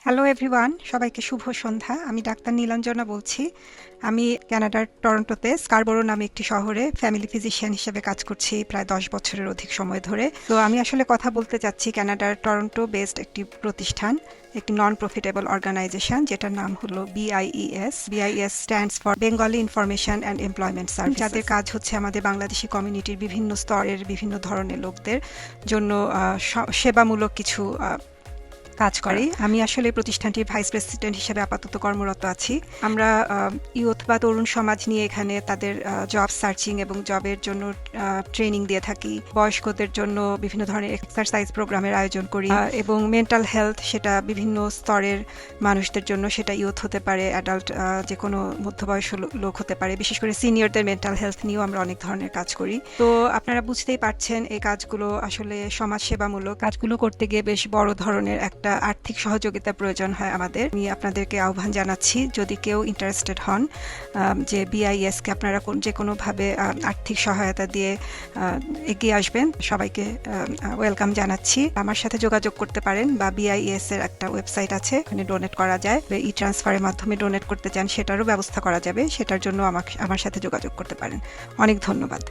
Hello everyone, সবাইকে শুভ সন্ধ্যা। আমি doctor Nilanjana বলছি। আমি কানাডার টরন্টোতে স্কারবোরো নামে একটি শহরে ফ্যামিলি ফিজিশিয়ান হিসেবে কাজ করছি প্রায় 10 বছরের অধিক সময় ধরে। তো আমি আসলে কথা বলতে চাচ্ছি কানাডার টরন্টো বেসড একটি প্রতিষ্ঠান, একটি নন প্রফিটেবল অর্গানাইজেশন, যেটার নাম হলো BIES. BIES stands for Bengali information and employment service, যাদের কাজ হচ্ছে আমাদের বাংলাদেশি কমিউনিটির বিভিন্ন স্তরের বিভিন্ন ধরনের লোকদের জন্য সেবামূলক কিছু কাজ করে। আমি আসলে প্রতিষ্ঠানটির ভাইস প্রেসিডেন্ট হিসেবে আপাতত কর্মরত আছি। আমরা ইউথ বা তরুণ সমাজ নিয়ে এখানে তাদের জব সার্চিং এবং জবের জন্য ট্রেনিং দিয়ে থাকি। বয়স্কদের জন্য বিভিন্ন ধরনের এক্সারসাইজ প্রোগ্রামের আয়োজন করি এবং মেন্টাল হেলথ, সেটা বিভিন্ন স্তরের মানুষদের জন্য, সেটা ইউথ হতে পারে, অ্যাডাল্ট, যে কোনো মধ্যবয়স্ক লোক হতে পারে। বিশেষ করে সিনিয়রদের মেন্টাল হেলথ নিয়েও আমরা অনেক ধরনের কাজ করি। তো আপনারা বুঝতেই পারছেন এই কাজগুলো আসলে সমাজ সেবামূলক। কাজগুলো করতে গিয়ে বেশ বড় ধরনের একটা আর্থিক সহযোগিতার প্রয়োজন হয় আমাদের। আমি আপনাদেরকে আহ্বান জানাচ্ছি, যদি কেউ ইন্টারেস্টেড হন যে বিআইএস কে আপনারা যে কোনোভাবে আর্থিক সহায়তা দিয়ে এগিয়ে আসবেন, সবাইকে ওয়েলকাম জানাচ্ছি। আমার সাথে যোগাযোগ করতে পারেন, বা বিআইএস এর একটা ওয়েবসাইট আছে, ওখানে ডোনেট করা যায়। ই ট্রান্সফারের মাধ্যমে ডোনেট করতে চান, সেটারও ব্যবস্থা করা যাবে। সেটার জন্য আমার সাথে যোগাযোগ করতে পারেন। অনেক ধন্যবাদ।